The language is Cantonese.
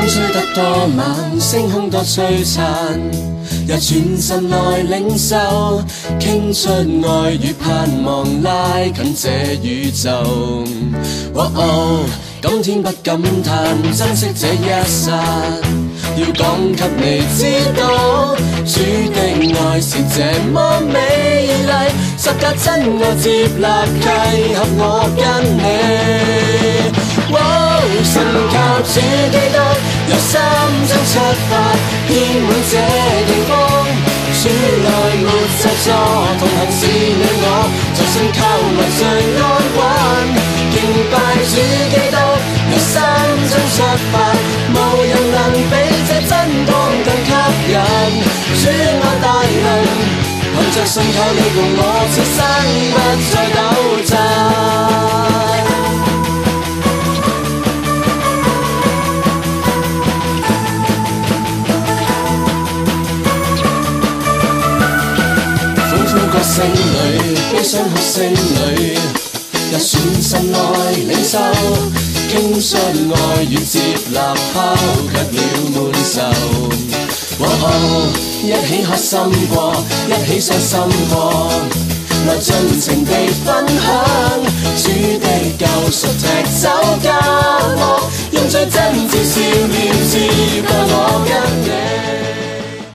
風吹得多猛，星空多璀璨，也全身來領受，傾出愛與盼望，拉近這宇宙。今天不感嘆，珍惜這一剎，要講給你知道，主的愛是這麼美麗，十架真愛接納契合我跟你。神靠主基督，由心中出發，遍滿這地方，主內沒咒詛，同行是你我，就信靠來最安穩。敬拜主基督，由心中出發，無人能比這真光更吸引。主愛大能，憑着信靠你共我，此生不再糾纏。聲裏悲傷哭聲裏，也全心來領受，傾出愛與接納，拋卻了悶愁。一起開心過，一起傷心過，來盡情地分享主的救贖，踢走假惡，用最真摯笑臉接過我跟你。